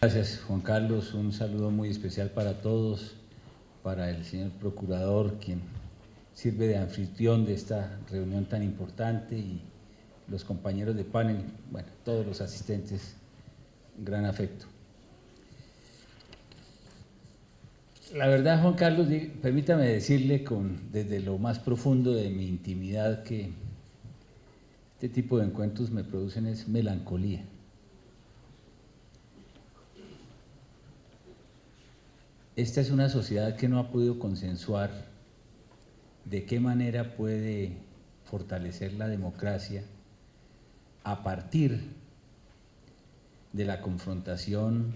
Gracias, Juan Carlos. Un saludo muy especial para todos, para el señor procurador, quien sirve de anfitrión de esta reunión tan importante, y los compañeros de panel, bueno, todos los asistentes, un gran afecto. La verdad, Juan Carlos, permítame decirle desde lo más profundo de mi intimidad que este tipo de encuentros me producen es melancolía. Esta es una sociedad que no ha podido consensuar de qué manera puede fortalecer la democracia a partir de la confrontación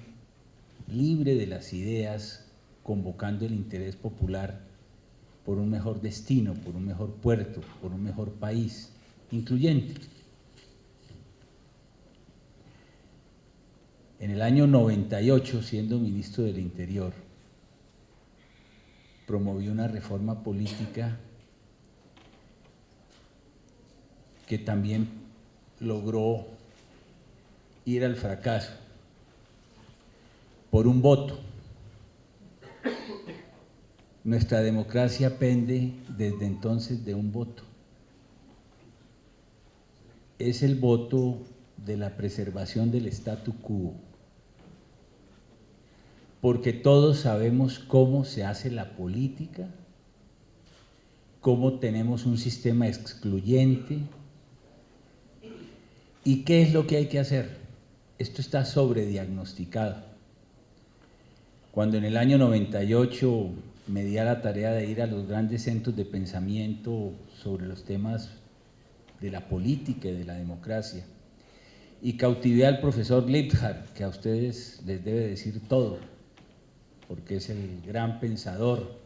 libre de las ideas, convocando el interés popular por un mejor destino, por un mejor puerto, por un mejor país, incluyente. En el año 98, siendo ministro del Interior, promovió una reforma política que también logró ir al fracaso por un voto. Nuestra democracia pende desde entonces de un voto. Es el voto de la preservación del statu quo, porque todos sabemos cómo se hace la política, cómo tenemos un sistema excluyente y qué es lo que hay que hacer. Esto está sobrediagnosticado. Cuando en el año 98 me di a la tarea de ir a los grandes centros de pensamiento sobre los temas de la política y de la democracia, y cautivé al profesor Liebhardt, que a ustedes les debe decir todo, porque es el gran pensador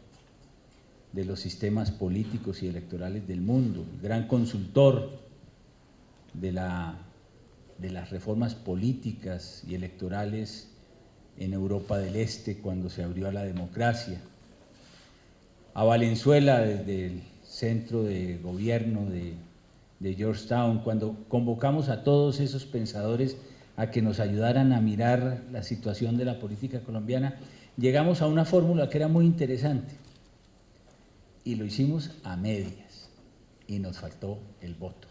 de los sistemas políticos y electorales del mundo, el gran consultor de las reformas políticas y electorales en Europa del Este cuando se abrió a la democracia, a Valenzuela desde el centro de gobierno de Georgetown, cuando convocamos a todos esos pensadores a que nos ayudaran a mirar la situación de la política colombiana, llegamos a una fórmula que era muy interesante y lo hicimos a medias y nos faltó el voto.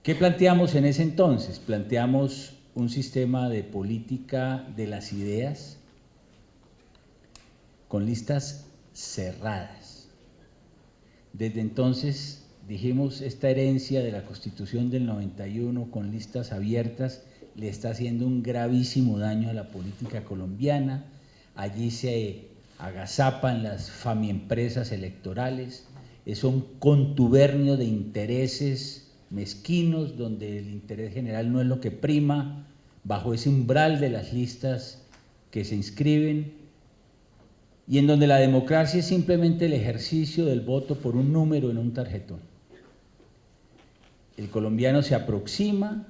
¿Qué planteamos en ese entonces? Planteamos un sistema de política de las ideas con listas cerradas. Desde entonces dijimos, esta herencia de la Constitución del 91 con listas abiertas le está haciendo un gravísimo daño a la política colombiana. Allí se agazapan las famiempresas electorales, es un contubernio de intereses mezquinos, donde el interés general no es lo que prima, bajo ese umbral de las listas que se inscriben, y en donde la democracia es simplemente el ejercicio del voto por un número en un tarjetón. El colombiano se aproxima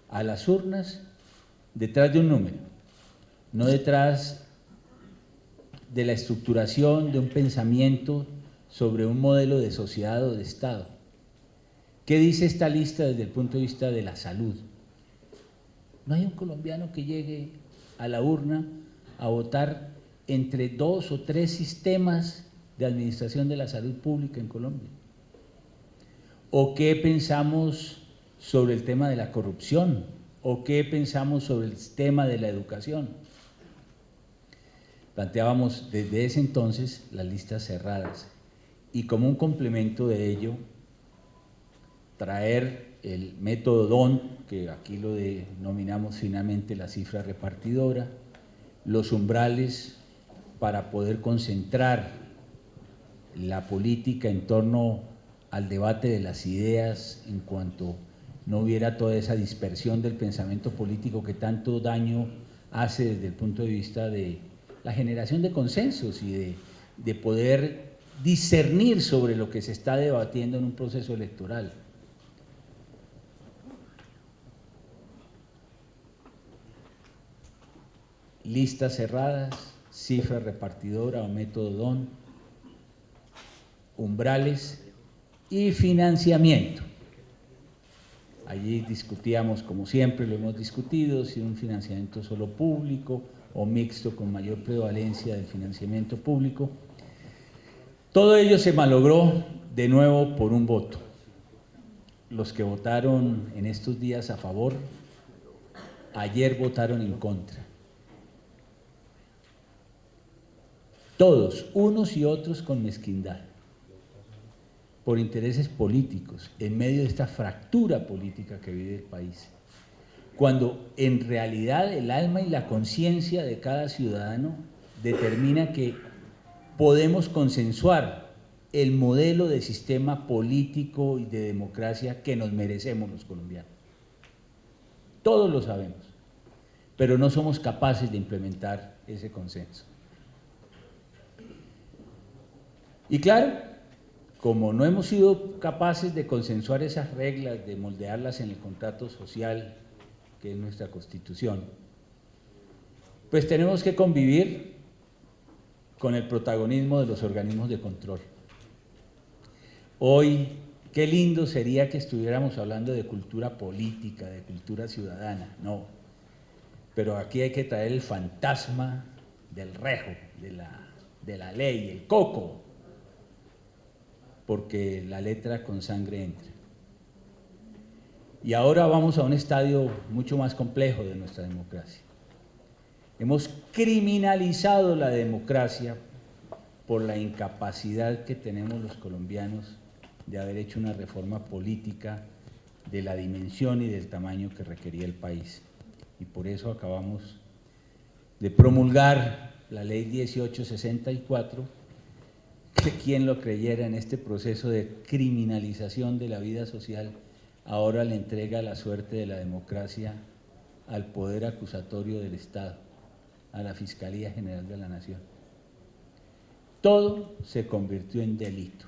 a las urnas detrás de un número, no detrás de la estructuración de un pensamiento sobre un modelo de sociedad o de Estado. ¿Qué dice esta lista desde el punto de vista de la salud? No hay un colombiano que llegue a la urna a votar entre 2 o 3 sistemas de administración de la salud pública en Colombia. ¿O qué pensamos sobre el tema de la corrupción? ¿O qué pensamos sobre el tema de la educación? Planteábamos desde ese entonces las listas cerradas y como un complemento de ello traer el método DONT, que aquí lo denominamos finalmente la cifra repartidora, los umbrales para poder concentrar la política en torno al debate de las ideas, en cuanto no hubiera toda esa dispersión del pensamiento político que tanto daño hace desde el punto de vista de la generación de consensos y de poder discernir sobre lo que se está debatiendo en un proceso electoral. Listas cerradas, cifra repartidora o método DON, umbrales y financiamiento. Allí discutíamos, como siempre lo hemos discutido, si un financiamiento solo público o mixto con mayor prevalencia del financiamiento público. Todo ello se malogró de nuevo por un voto. Los que votaron en estos días a favor, ayer votaron en contra. Todos, unos y otros con mezquindad, por intereses políticos, en medio de esta fractura política que vive el país. Cuando en realidad el alma y la conciencia de cada ciudadano determina que podemos consensuar el modelo de sistema político y de democracia que nos merecemos los colombianos. Todos lo sabemos, pero no somos capaces de implementar ese consenso. Y claro, como no hemos sido capaces de consensuar esas reglas, de moldearlas en el contrato social, que es nuestra Constitución, pues tenemos que convivir con el protagonismo de los organismos de control. Hoy, qué lindo sería que estuviéramos hablando de cultura política, de cultura ciudadana, no. Pero aquí hay que traer el fantasma del rejo, de la ley, el coco, porque la letra con sangre entra. Y ahora vamos a un estadio mucho más complejo de nuestra democracia. Hemos criminalizado la democracia por la incapacidad que tenemos los colombianos de haber hecho una reforma política de la dimensión y del tamaño que requería el país. Y por eso acabamos de promulgar la ley 1864, que quien lo creyera en este proceso de criminalización de la vida social, ahora le entrega la suerte de la democracia al poder acusatorio del Estado, a la Fiscalía General de la Nación. Todo se convirtió en delito.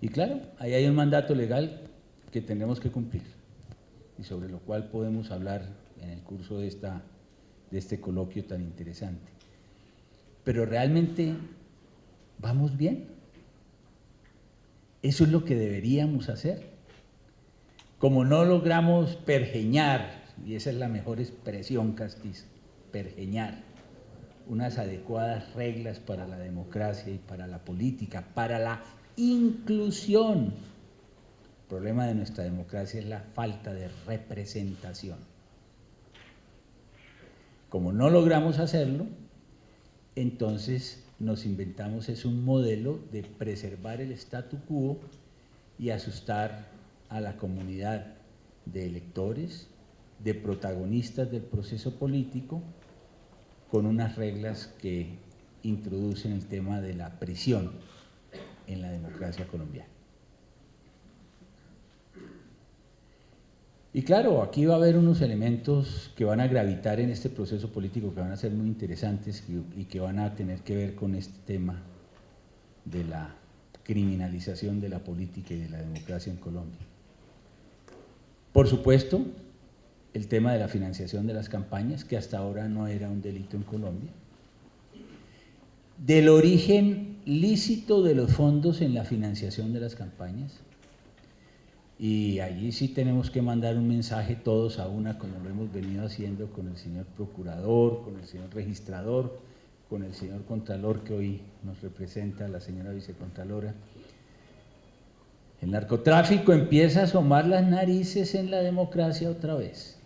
Y claro, ahí hay un mandato legal que tenemos que cumplir y sobre lo cual podemos hablar en el curso de este coloquio tan interesante. Pero realmente, ¿vamos bien? Eso es lo que deberíamos hacer. Como no logramos pergeñar, y esa es la mejor expresión castiza, pergeñar, unas adecuadas reglas para la democracia y para la política, para la inclusión. El problema de nuestra democracia es la falta de representación. Como no logramos hacerlo, entonces nos inventamos es un modelo de preservar el statu quo y asustar a la comunidad de electores, de protagonistas del proceso político, con unas reglas que introducen el tema de la prisión en la democracia colombiana. Y claro, aquí va a haber unos elementos que van a gravitar en este proceso político que van a ser muy interesantes y que van a tener que ver con este tema de la criminalización de la política y de la democracia en Colombia. Por supuesto, el tema de la financiación de las campañas, que hasta ahora no era un delito en Colombia. Del origen lícito de los fondos en la financiación de las campañas. Y allí sí tenemos que mandar un mensaje todos a una, como lo hemos venido haciendo con el señor procurador, con el señor registrador, con el señor contralor que hoy nos representa, la señora vicecontralora. El narcotráfico empieza a asomar las narices en la democracia otra vez,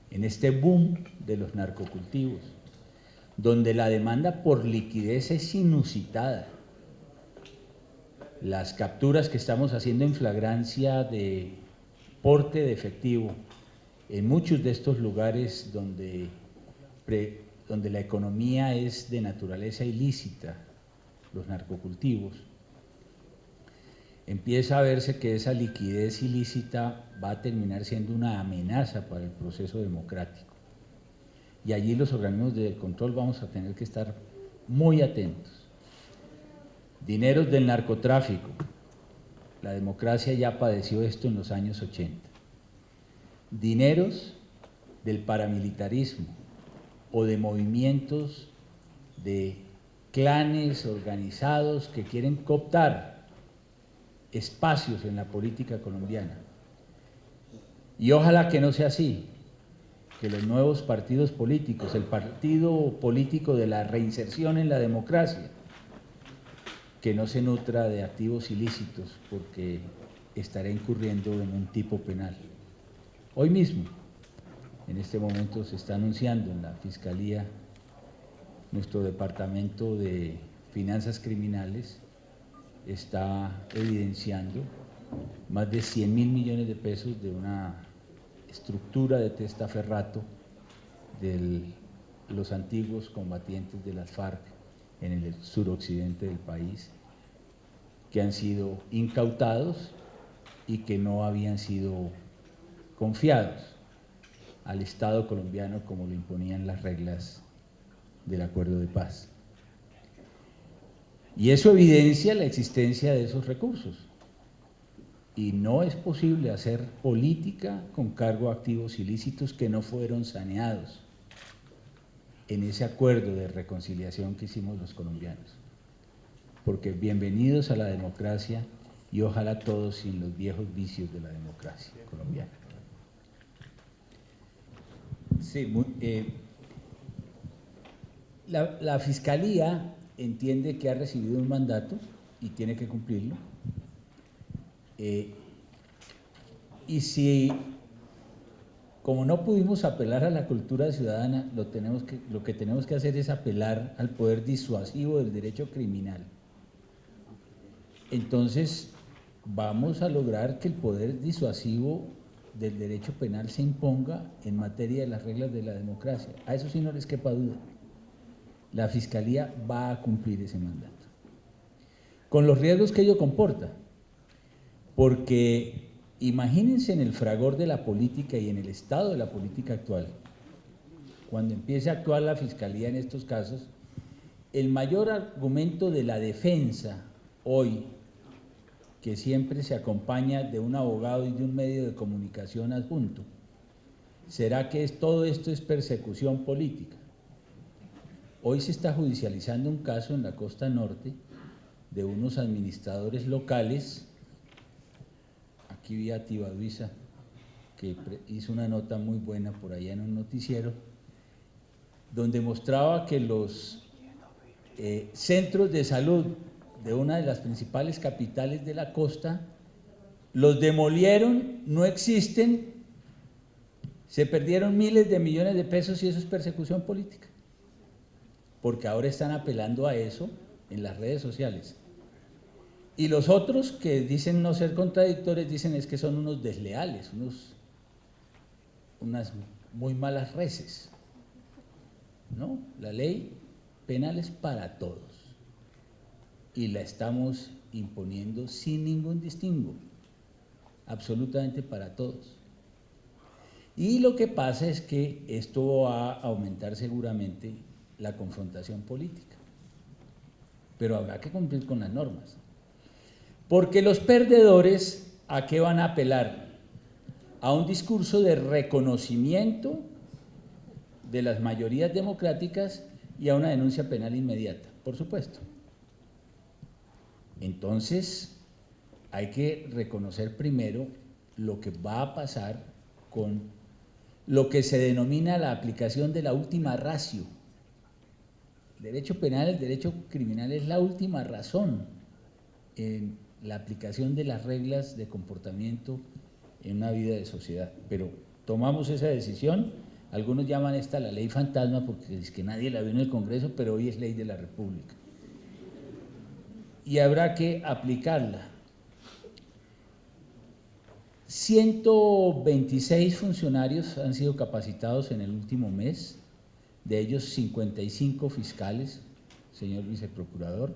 en este boom de los narcocultivos, donde la demanda por liquidez es inusitada. Las capturas que estamos haciendo en flagrancia de porte de efectivo en muchos de estos lugares donde la economía es de naturaleza ilícita, los narcocultivos, empieza a verse que esa liquidez ilícita va a terminar siendo una amenaza para el proceso democrático. Y allí los organismos de control vamos a tener que estar muy atentos. Dineros del narcotráfico, la democracia ya padeció esto en los años 80. Dineros del paramilitarismo o de movimientos de clanes organizados que quieren cooptar espacios en la política colombiana. Y ojalá que no sea así, que los nuevos partidos políticos, el partido político de la reinserción en la democracia, que no se nutra de activos ilícitos porque estará incurriendo en un tipo penal. Hoy mismo, en este momento, se está anunciando en la Fiscalía, nuestro Departamento de Finanzas Criminales está evidenciando más de 100.000 millones de pesos de una estructura de testaferrato de los antiguos combatientes de las FARC en el suroccidente del país, que han sido incautados y que no habían sido confiados al Estado colombiano como lo imponían las reglas del acuerdo de paz. Y eso evidencia la existencia de esos recursos. Y no es posible hacer política con cargo a activos ilícitos que no fueron saneados en ese acuerdo de reconciliación que hicimos los colombianos. Porque bienvenidos a la democracia y ojalá todos sin los viejos vicios de la democracia colombiana. Sí, la Fiscalía entiende que ha recibido un mandato y tiene que cumplirlo. Y si, como no pudimos apelar a la cultura ciudadana, lo que tenemos que hacer es apelar al poder disuasivo del derecho criminal. Entonces, vamos a lograr que el poder disuasivo del derecho penal se imponga en materia de las reglas de la democracia. A eso sí no les quepa duda. La Fiscalía va a cumplir ese mandato, con los riesgos que ello comporta, porque imagínense en el fragor de la política y en el estado de la política actual, cuando empiece a actuar la Fiscalía en estos casos, el mayor argumento de la defensa hoy, que siempre se acompaña de un abogado y de un medio de comunicación adjunto, será que todo esto es persecución política. Hoy se está judicializando un caso en la costa norte de unos administradores locales. Aquí vi a Tibaduiza, que hizo una nota muy buena por allá en un noticiero, donde mostraba que los centros de salud de una de las principales capitales de la costa los demolieron, no existen, se perdieron miles de millones de pesos y eso es persecución política. Porque ahora están apelando a eso en las redes sociales. Y los otros que dicen no ser contradictores, dicen es que son unos desleales, unas muy malas reces. No, la ley penal es para todos y la estamos imponiendo sin ningún distingo, absolutamente para todos. Y lo que pasa es que esto va a aumentar seguramente la confrontación política, pero habrá que cumplir con las normas, porque los perdedores, ¿a qué van a apelar? A un discurso de reconocimiento de las mayorías democráticas y a una denuncia penal inmediata, por supuesto. Entonces, hay que reconocer primero lo que va a pasar con lo que se denomina la aplicación de la última ratio. El derecho penal, el derecho criminal es la última razón en la aplicación de las reglas de comportamiento en una vida de sociedad. Pero tomamos esa decisión, algunos llaman esta la ley fantasma porque es que nadie la vio en el Congreso, pero hoy es ley de la República. Y habrá que aplicarla. 126 funcionarios han sido capacitados en el último mes, de ellos 55 fiscales, señor viceprocurador,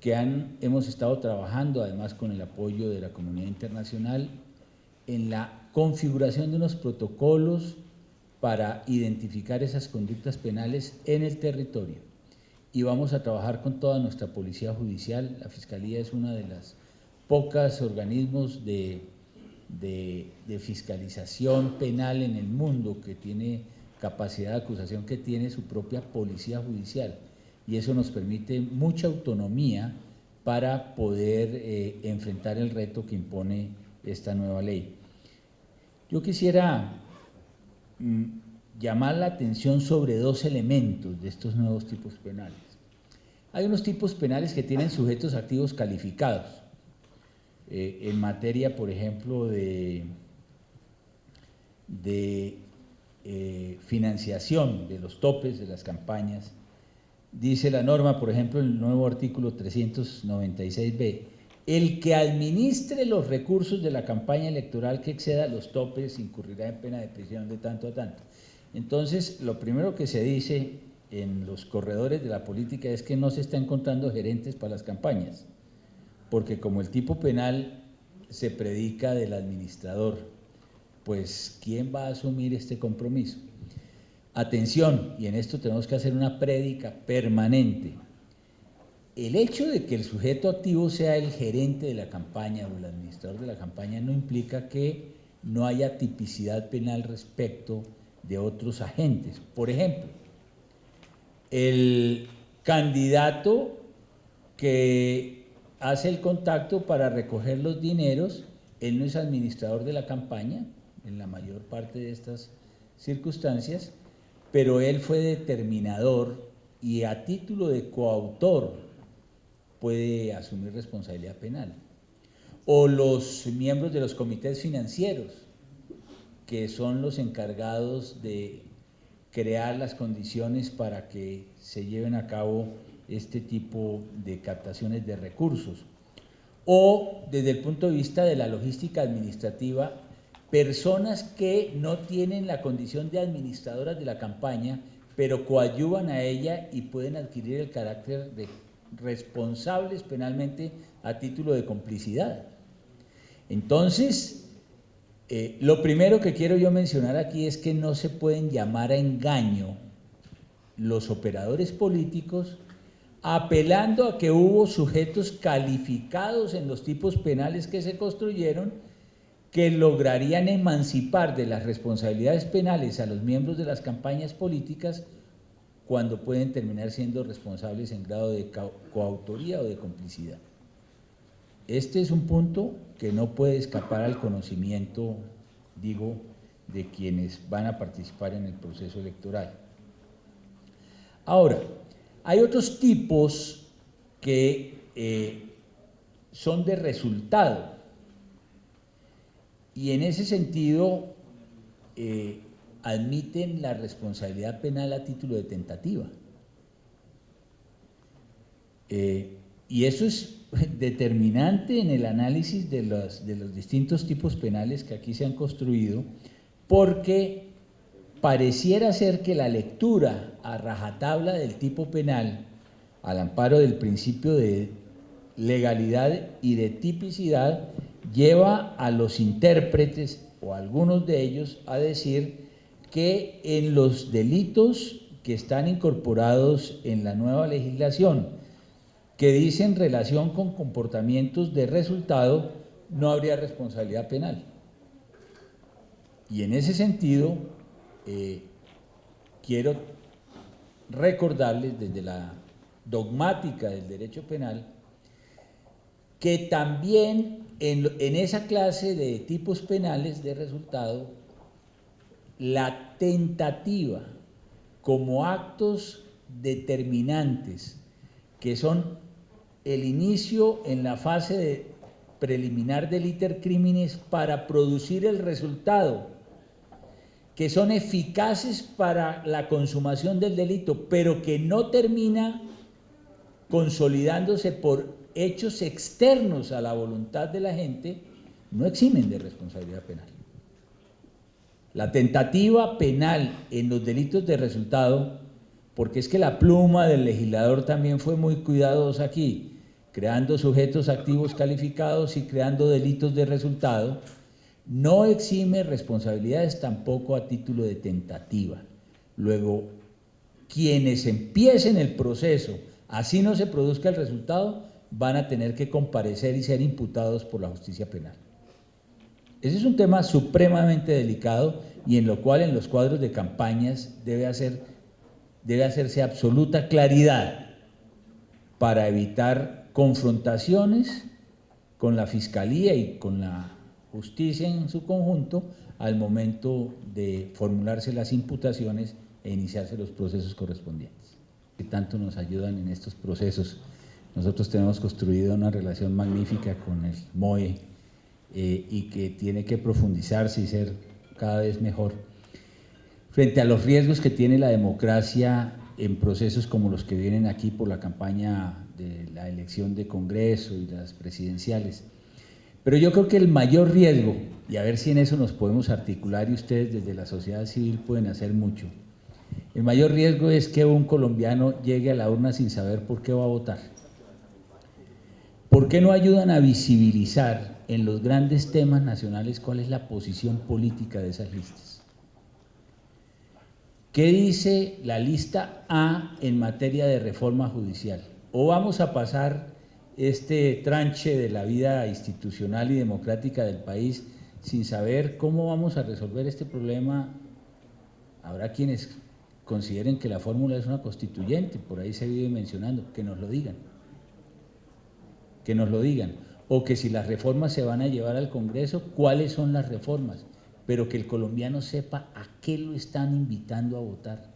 que hemos estado trabajando además con el apoyo de la comunidad internacional en la configuración de unos protocolos para identificar esas conductas penales en el territorio. Y vamos a trabajar con toda nuestra policía judicial. La Fiscalía es una de las pocas organismos de fiscalización penal en el mundo que tiene capacidad de acusación, que tiene su propia policía judicial, y eso nos permite mucha autonomía para poder enfrentar el reto que impone esta nueva ley. Yo quisiera llamar la atención sobre dos elementos de estos nuevos tipos penales. Hay unos tipos penales que tienen sujetos activos calificados, en materia, por ejemplo, de financiación de los topes de las campañas. Dice la norma, por ejemplo, en el nuevo artículo 396b, el que administre los recursos de la campaña electoral que exceda los topes incurrirá en pena de prisión de tanto a tanto. Entonces, lo primero que se dice en los corredores de la política es que no se están encontrando gerentes para las campañas, porque como el tipo penal se predica del administrador, pues ¿quién va a asumir este compromiso? Atención, y en esto tenemos que hacer una prédica permanente. El hecho de que el sujeto activo sea el gerente de la campaña o el administrador de la campaña no implica que no haya tipicidad penal respecto de otros agentes. Por ejemplo, el candidato que hace el contacto para recoger los dineros, él no es administrador de la campaña, en la mayor parte de estas circunstancias, pero él fue determinador y a título de coautor puede asumir responsabilidad penal. O los miembros de los comités financieros, que son los encargados de crear las condiciones para que se lleven a cabo este tipo de captaciones de recursos. O, desde el punto de vista de la logística administrativa, personas que no tienen la condición de administradoras de la campaña, pero coadyuvan a ella y pueden adquirir el carácter de responsables penalmente a título de complicidad. Entonces, lo primero que quiero yo mencionar aquí es que no se pueden llamar a engaño los operadores políticos apelando a que hubo sujetos calificados en los tipos penales que se construyeron que lograrían emancipar de las responsabilidades penales a los miembros de las campañas políticas cuando pueden terminar siendo responsables en grado de coautoría o de complicidad. Este es un punto que no puede escapar al conocimiento, digo, de quienes van a participar en el proceso electoral. Ahora, hay otros tipos que son de resultado y en ese sentido admiten la responsabilidad penal a título de tentativa. Y eso es determinante en el análisis de los distintos tipos penales que aquí se han construido, porque pareciera ser que la lectura a rajatabla del tipo penal, al amparo del principio de legalidad y de tipicidad, lleva a los intérpretes o a algunos de ellos a decir que en los delitos que están incorporados en la nueva legislación, que dicen relación con comportamientos de resultado, no habría responsabilidad penal. Y en ese sentido, quiero recordarles desde la dogmática del derecho penal que también en esa clase de tipos penales de resultado, la tentativa como actos determinantes, que son el inicio en la fase de preliminar del iter criminis para producir el resultado, que son eficaces para la consumación del delito, pero que no termina consolidándose por hechos externos a la voluntad de la gente, no eximen de responsabilidad penal. La tentativa penal en los delitos de resultado, porque es que la pluma del legislador también fue muy cuidadosa aquí, creando sujetos activos calificados y creando delitos de resultado, no exime responsabilidades tampoco a título de tentativa. Luego, quienes empiecen el proceso, así no se produzca el resultado, van a tener que comparecer y ser imputados por la justicia penal. Ese es un tema supremamente delicado y en lo cual en los cuadros de campañas debe hacerse absoluta claridad para evitar confrontaciones con la Fiscalía y con la justicia en su conjunto al momento de formularse las imputaciones e iniciarse los procesos correspondientes. Que tanto nos ayudan en estos procesos. Nosotros tenemos construido una relación magnífica con el MOE y que tiene que profundizarse y ser cada vez mejor. Frente a los riesgos que tiene la democracia en procesos como los que vienen aquí por la campaña de la elección de Congreso y las presidenciales. Pero yo creo que el mayor riesgo, y a ver si en eso nos podemos articular y ustedes desde la sociedad civil pueden hacer mucho, el mayor riesgo es que un colombiano llegue a la urna sin saber por qué va a votar. ¿Por qué no ayudan a visibilizar en los grandes temas nacionales cuál es la posición política de esas listas? ¿Qué dice la lista A en materia de reforma judicial? ¿O vamos a pasar este tranche de la vida institucional y democrática del país sin saber cómo vamos a resolver este problema? Habrá quienes consideren que la fórmula es una constituyente, por ahí se vive mencionando, que nos lo digan. Que nos lo digan, o que si las reformas se van a llevar al Congreso, cuáles son las reformas, pero que el colombiano sepa a qué lo están invitando a votar,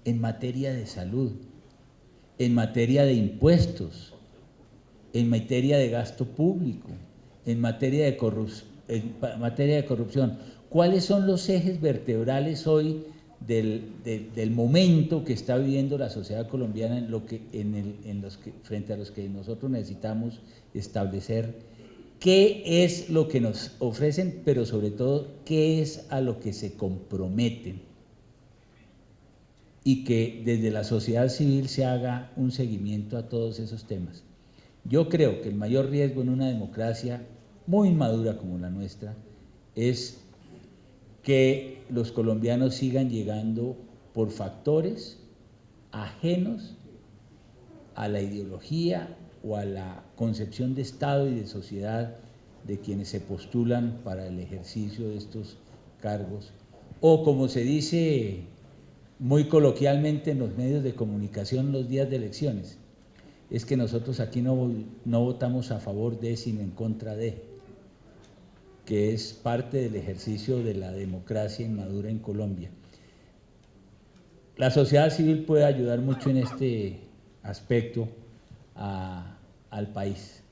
en materia de salud, en materia de impuestos, en materia de gasto público, en materia de corrupción. ¿Cuáles son los ejes vertebrales hoy del momento que está viviendo la sociedad colombiana frente a los que nosotros necesitamos establecer qué es lo que nos ofrecen, pero sobre todo qué es a lo que se comprometen, y que desde la sociedad civil se haga un seguimiento a todos esos temas? Yo creo que el mayor riesgo en una democracia muy madura como la nuestra es que los colombianos sigan llegando por factores ajenos a la ideología o a la concepción de Estado y de sociedad de quienes se postulan para el ejercicio de estos cargos, o como se dice muy coloquialmente en los medios de comunicación los días de elecciones, es que nosotros aquí no votamos a favor de, sino en contra de, que es parte del ejercicio de la democracia inmadura en Colombia. La sociedad civil puede ayudar mucho en este aspecto al país.